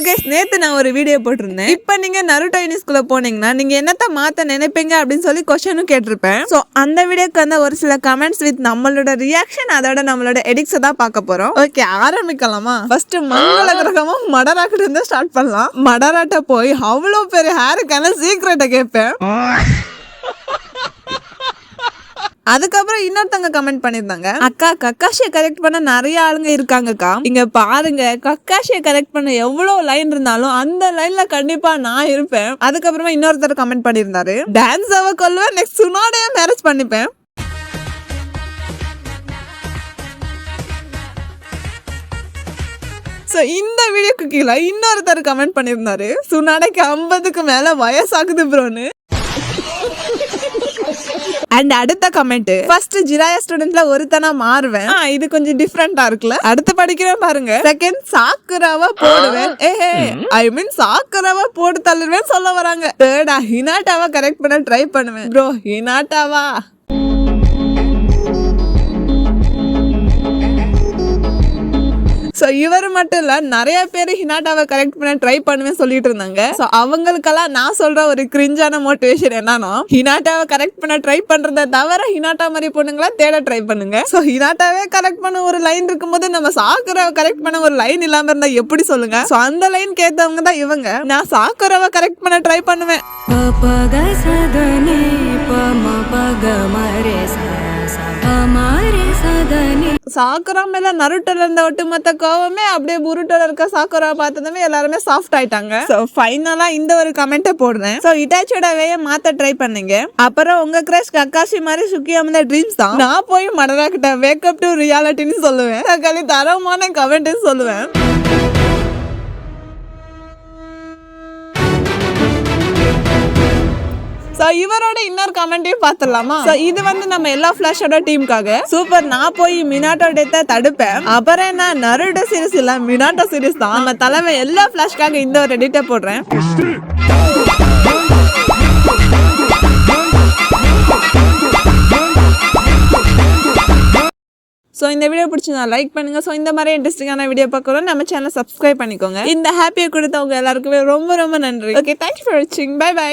Guys, நேத்து நான் ஒரு வீடியோ போட்டிருந்தேன். இப்ப நீங்க நருட்டோ யூனிஸ்குள்ள போனீங்கன்னா நீங்க என்னத்த மாத்த நினைப்பீங்க அப்படின்னு சொல்லி கொஸ்டினும் கேட்டிருப்பேன். சோ அந்த வீடியோக்கு வந்து ஒரு சில கமெண்ட்ஸ் வித் நம்மளோட ரியாக்ஷன், அதோட நம்மளோட எடிக்ஸ் தான் பார்க்க போறோம். ஓகே, ஆரம்பிக்கலாமா? ஃபர்ஸ்ட் மங்கள கிரகமும் மடராக்கிட்ட இருந்து ஸ்டார்ட் பண்ணலாம். மடராட்ட போய் அவ்வளவு பெரிய ஹேருக்கான சீக்ரெட்டை கேட்பேன். அதுக்கப்புறம் இன்னொருத்தங்க கமெண்ட் பண்ணிருந்தாங்க, அக்கா கக்காஷியை கரெக்ட் பண்ண நிறைய ஆளுங்க இருக்காங்கக்கா, இங்க பாருங்க கக்காஷியை கரெக்ட் பண்ண எவ்வளவு லைன் இருந்தாலும் அந்த லைன்ல கண்டிப்பா நான் இருப்பேன். அதுக்கப்புறமா இன்னொருத்தர் கமெண்ட் பண்ணிருந்தாரு, டான்ஸ் அவ கொல்லுவேன், நெக்ஸ்ட் சுனாடைய மேரேஜ் பண்ணிப்பேன். சோ இந்த வீடியோக்கு கீழே இன்னொருத்தர் கமெண்ட் பண்ணிருந்தாரு, சுனாடைக்கு 50க்கு மேல வயசாகுது ப்ரோன்னு. அண்ட் அடுத்த கமெண்ட், ஃபர்ஸ்ட் ஜிராயா ஸ்டூடெண்ட்ல ஒருத்தனா மாறுவேன், இது கொஞ்சம் டிஃபரெண்டா இருக்குல்ல. அடுத்து படிக்கிறேன் பாருங்க. செகண்ட் சாக்குராவா போடுவேன், ஐ மீன் சாக்குராவா போட்டு தள்ளுவேன் சொல்ல வராங்க. தேர்டா ஹினாட்டாவா கரெக்ட் பண்ண ட்ரை பண்ணுவேன். ப்ரோ ஹினாட்டாவா? ஸோ இவர் மட்டும் இல்ல, நிறைய பேர் ஹினாட்டாவை கரெக்ட் பண்ண ட்ரை பண்ணுவேன் சொல்லிட்டு இருந்தாங்க. ஸோ அவங்களுக்கெல்லாம் நான் சொல்ற ஒரு கிரிஞ்சான மோட்டிவேஷன் என்னன்னா, ஹினாட்டாவை கரெக்ட் பண்ண ட்ரை பண்றதை தவிர ஹினாட்டா மாதிரி பொண்ணுங்களா தேட ட்ரை பண்ணுங்க. ஸோ ஹினாட்டாவே கரெக்ட் பண்ண ஒரு லைன் இருக்கும்போது நம்ம சாக்குராவை கரெக்ட் பண்ண ஒரு லைன் இல்லாம இருந்தா எப்படி சொல்லுங்க? ஸோ அந்த லைன் கேட்டவங்க தான் இவங்க. நான் சாக்குராவை கரெக்ட் பண்ண ட்ரை பண்ணுவேன். சாக்குரா மேல நருட்டோல இருந்த ஒட்டுமொத்த கோவமே அப்படியே புருட்டோல இருக்க சாக்குரா பார்த்ததுமே எல்லாருமே சாஃப்ட் ஆயிட்டாங்க. சோ ஃபைனலா இந்த ஒரு கமெண்ட்டை போடுறேன். சோ இட்டாச்சியோட வேய மாத்த ட்ரை பண்ணீங்க, அப்புறம் உங்க கிரஷ் கக்காஷி மாதிரி சுக்கியாம ட்ரீம்ஸ் தான். நான் போய் மடரா கிட்ட வேக்கப் டு ரியாலிட்டின்னு சொல்லுவேன். தக்காளி தரமான கமெண்ட் சொல்லுவேன். சோ இவரோட இன்னொரு கமெண்ட்டையும் பாத்துடலாமா? சோ இது வந்து நம்ம எல்லா ஃபிளாஷோட டீமுக்காக. சூப்பர், நான் போய் மினாட்டோ டெத்தை தடுப்பேன். அப்புறம் என்ன, நருட்டோ சீரிஸ் இல்ல மினாட்டோ சீரிஸ் தான். நம்ம தலைமை எல்லா ஃபிளாஷ்காக இந்த ஒரு எடிட்டை போடுறேன். ஸோ இந்த வீடியோ பிடிச்சிருந்தா லைக் பண்ணுங்க. ஸோ இந்த மாதிரி இன்ட்ரெஸ்டிங்கான வீடியோ பார்க்குறோம் நம்ம சேனல் சப்ஸ்கிரைப் பண்ணிக்கோங்க. இந்த ஹாப்பியை கொடுத்தவங்க எல்லாருக்குமே ரொம்ப ரொம்ப நன்றி. ஓகே, தேங்க்யூ ஃபார் வாட்சிங். Bye by.